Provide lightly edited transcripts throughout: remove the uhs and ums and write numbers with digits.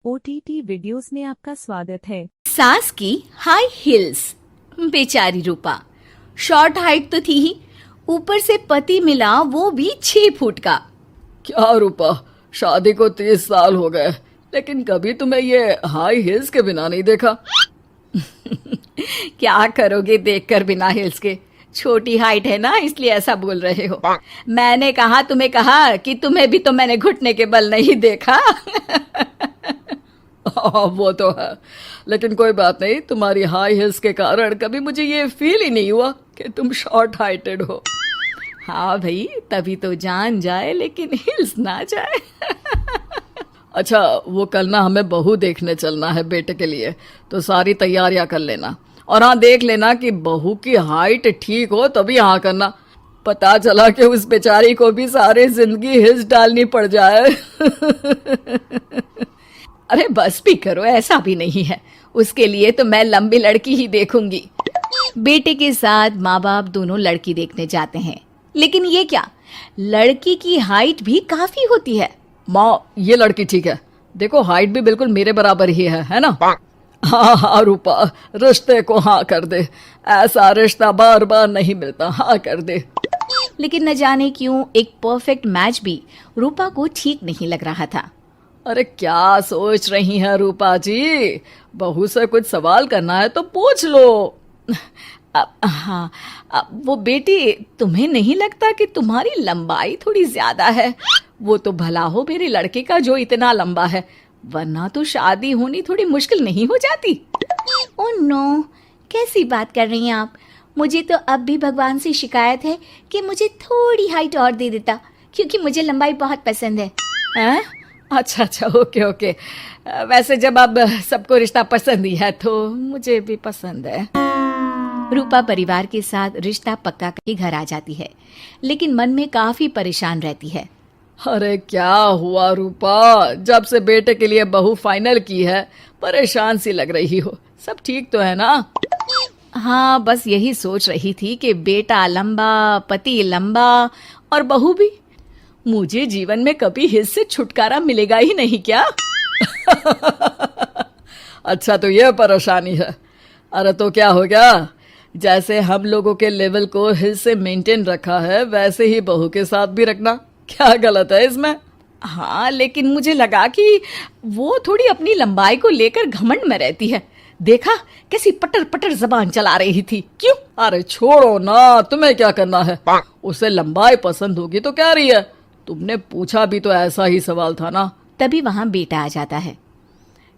OTT videos में आपका स्वागत है। सास की हाई हील्स। बेचारी रूपा शॉर्ट हाइट तो थी ही, ऊपर से पति मिला वो भी 6 फुट का। क्या रूपा, शादी को 30 साल हो गए लेकिन कभी तुम्हें ये हाई हील्स के बिना नहीं देखा। क्या करोगे देखकर बिना हिल्स के? छोटी हाइट है ना, इसलिए ऐसा बोल रहे हो। मैंने कहा तुम्हें कहा कि तुम्हें भी तो मैंने घुटने के बल नहीं देखा। वो तो है, लेकिन कोई बात नहीं, तुम्हारी हाई हील्स के कारण कभी मुझे ये फील ही नहीं हुआ कि तुम शॉर्ट हाइटेड हो। हाँ भाई, तभी तो जान जाए लेकिन हिल्स ना जाए। अच्छा, वो कल ना हमें बहू देखने चलना है बेटे के लिए, तो सारी तैयारियां कर लेना। और हाँ, देख लेना कि बहू की हाइट ठीक हो तभी हाँ करना। पता चला कि उस बेचारी को भी सारी जिंदगी हिल्स डालनी पड़ जाए। अरे बस भी करो, ऐसा भी नहीं है। उसके लिए तो मैं लंबी लड़की ही देखूंगी। बेटे के साथ माँ बाप दोनों लड़की देखने जाते हैं, लेकिन ये क्या, लड़की की हाइट भी काफी होती है। माँ, ये लड़की ठीक है, देखो हाइट भी बिल्कुल मेरे बराबर ही है ना। हाँ हाँ रूपा, रिश्ते को हाँ कर दे, ऐसा रिश्ता बार बार नहीं मिलता, हाँ कर दे। लेकिन न जाने क्यों एक परफेक्ट मैच भी रूपा को ठीक नहीं लग रहा था। अरे क्या सोच रही हैं रूपा जी, बहू से कुछ सवाल करना है तो पूछ लो। हाँ, वो बेटी, तुम्हें नहीं लगता कि तुम्हारी लंबाई थोड़ी ज्यादा है? वो तो भला हो मेरे लड़के का जो इतना लंबा है, वरना तो शादी होनी थोड़ी मुश्किल नहीं हो जाती। ओह नो, कैसी बात कर रही हैं आप? मुझे तो अब भी भगवान से शिकायत है कि मुझे थोड़ी हाइट और दे देता, क्योंकि मुझे लंबाई बहुत पसंद है। हैं? अच्छा अच्छा, ओके ओके। वैसे जब अब सबको रिश्ता पसंद ही है तो मुझे भी पसंद है। रूपा परिवार के साथ रिश्ता पक्का करके घर आ जाती है, लेकिन मन में काफी परेशान रहती है। अरे क्या हुआ रूपा, जब से बेटे के लिए बहू फाइनल की है परेशान सी लग रही हो। सब ठीक तो है ना? हाँ, बस यही सोच रही थी कि बेटा लंबा, पति लंबा और बहू भी। मुझे जीवन में कभी हिल्स से छुटकारा मिलेगा ही नहीं क्या? अच्छा, तो ये परेशानी है। अरे तो क्या हो गया, जैसे हम लोगों के लेवल को हिल्स से मेंटेन रखा है वैसे ही बहू के साथ भी रखना। क्या गलत है इसमें? हाँ, लेकिन मुझे लगा कि वो थोड़ी अपनी लंबाई को लेकर घमंड में रहती है। देखा कैसी पटर पटर जबान चला रही थी। क्यों? अरे छोड़ो ना, तुम्हें क्या करना है? उसे लंबाई पसंद होगी तो क्या रही है, तुमने पूछा भी तो ऐसा ही सवाल था ना। तभी वहां बेटा आ जाता है।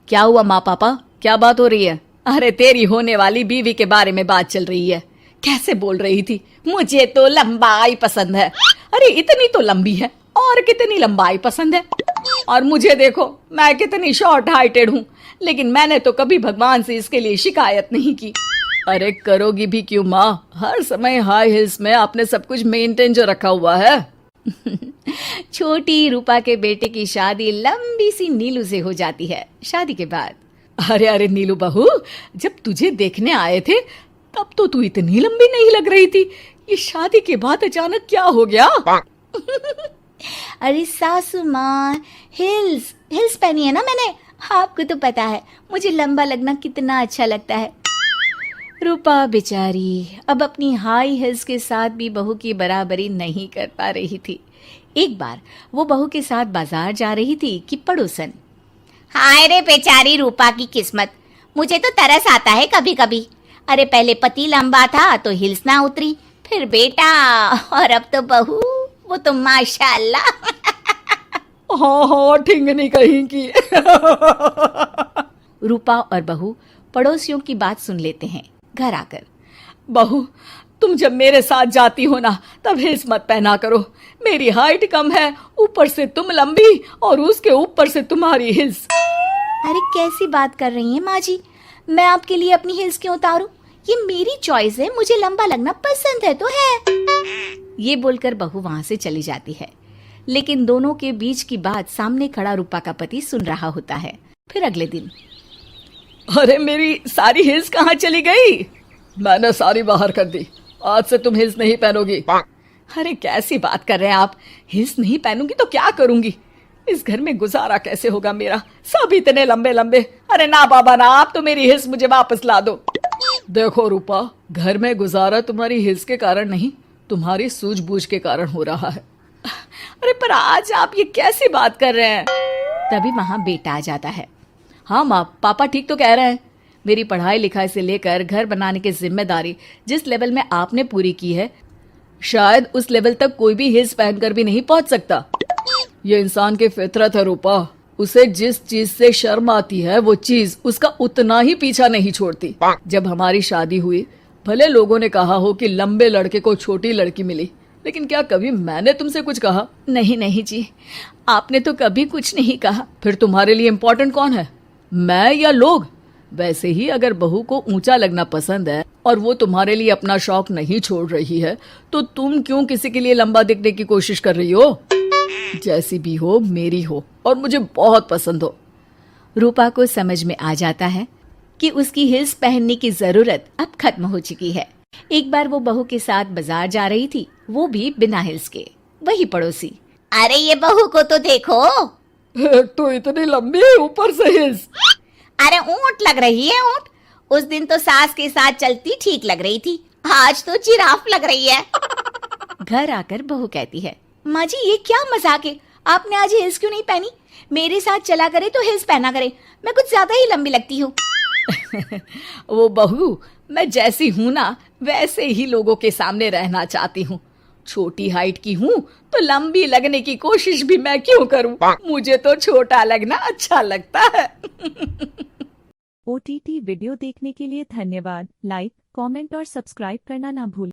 क्या हुआ माँ पापा, क्या बात हो रही है? अरे तेरी होने वाली बीवी के बारे में बात चल रही है। कैसे बोल रही थी, मुझे तो लंबाई पसंद है। अरे इतनी तो लंबी है, और कितनी लंबाई पसंद है। और मुझे देखो, मैं कितनी शॉर्ट हाइटेड हूँ, लेकिन मैंने तो कभी भगवान से इसके लिए शिकायत नहीं की। अरे करोगी भी क्यों माँ, हर समय हाई हिल्स में आपने सब कुछ मेंटेन जो रखा हुआ है। छोटी रूपा के बेटे की शादी लंबी सी नीलू से हो जाती है। शादी के बाद, अरे अरे नीलू बहू, जब तुझे देखने आए थे तब तो तू इतनी लंबी नहीं लग रही थी, ये शादी के बाद अचानक क्या हो गया? अरे सासू माँ, हिल्स हिल्स पहनी है ना मैंने, आपको तो पता है मुझे लंबा लगना कितना अच्छा लगता है। रूपा बेचारी अब अपनी हाई हिल्स के साथ भी बहू की बराबरी नहीं कर पा रही थी। एक बार वो बहू के साथ बाजार जा रही थी कि पड़ोसन, हाय रे बेचारी रूपा की किस्मत, मुझे तो तरस आता है कभी कभी। अरे पहले पति लंबा था तो हिल्स ना उतरी, फिर बेटा, और अब तो बहू, वो तो माशाल्लाह। हाँ हाँ, ठिंगनी कहीं की। रूपा और बहू पड़ोसियों की बात सुन लेते हैं। घर आकर, बहू, तुम जब मेरे साथ जाती हो ना तब हिल्स मत पहना करो। मेरी हाइट कम है, ऊपर से तुम लंबी और उसके ऊपर से तुम्हारी हिल्स। अरे कैसी बात कर रही हैं माँ जी, मैं आपके लिए अपनी हिल्स क्यों उतारूं? ये मेरी चॉइस है, मुझे लंबा लगना पसंद है तो है। ये बोलकर बहू वहां से चली जाती है, लेकिन दोनों के बीच की बात सामने खड़ा रूपा का पति सुन रहा होता है। फिर अगले दिन, अरे मेरी सारी हिल्स कहाँ चली गई? मैंने सारी बाहर कर दी, आज से तुम हिल्स नहीं पहनोगी। अरे कैसी बात कर रहे हैं आप, हिल्स नहीं पहनूंगी तो क्या करूंगी? इस घर में गुजारा कैसे होगा मेरा, सब इतने लंबे लंबे। अरे ना बाबा ना, आप तो मेरी हिल्स मुझे वापस ला दो। देखो रूपा, घर में गुजारा तुम्हारी हिल्स के कारण नहीं, तुम्हारी सूझबूझ के कारण हो रहा है। अरे पर आज आप ये कैसी बात कर रहे हैं। तभी वहां बेटा आ जाता है। हाँ माँ, पापा ठीक तो कह रहे हैं। मेरी पढ़ाई लिखाई से लेकर घर बनाने की जिम्मेदारी जिस लेवल में आपने पूरी की है, शायद उस लेवल तक कोई भी हिल्स पहनकर भी नहीं पहुंच सकता। ये इंसान की फितरत है रूपा, उसे जिस चीज से शर्म आती है वो चीज उसका उतना ही पीछा नहीं छोड़ती। जब हमारी शादी हुई, भले लोगों ने कहा हो कि लंबे लड़के को छोटी लड़की मिली, लेकिन क्या कभी मैंने तुमसे कुछ कहा? नहीं नहीं जी, आपने तो कभी कुछ नहीं कहा। फिर तुम्हारे लिए इम्पोर्टेंट कौन है, मैं या लोग? वैसे ही अगर बहू को ऊंचा लगना पसंद है और वो तुम्हारे लिए अपना शौक नहीं छोड़ रही है, तो तुम क्यों किसी के लिए लंबा दिखने की कोशिश कर रही हो? जैसी भी हो, मेरी हो और मुझे बहुत पसंद हो। रूपा को समझ में आ जाता है कि उसकी हिल्स पहनने की जरूरत अब खत्म हो चुकी है। एक बार वो बहू के साथ बाजार जा रही थी, वो भी बिना हिल्स के। वही पड़ोसी, अरे ये बहू को तो देखो, एक तो इतनी लंबी, ऊपर से हिल्स। अरे ऊंट लग रही है ऊंट। उस दिन तो सास के साथ चलती ठीक लग रही थी, आज तो जिराफ लग रही है। घर आकर बहू कहती है, माँ जी ये क्या मजाक है, आपने आज हिल्स क्यों नहीं पहनी? मेरे साथ चला करे तो हिल्स पहना करे, मैं कुछ ज्यादा ही लंबी लगती हूँ। वो बहू, मैं जैसी हूँ ना वैसे ही लोगों के सामने रहना चाहती हूँ। छोटी हाइट की हूँ तो लंबी लगने की कोशिश भी मैं क्यों करूँ? मुझे तो छोटा लगना अच्छा लगता है। OTT वीडियो देखने के लिए धन्यवाद। लाइक, कमेंट और सब्सक्राइब करना ना भूलें।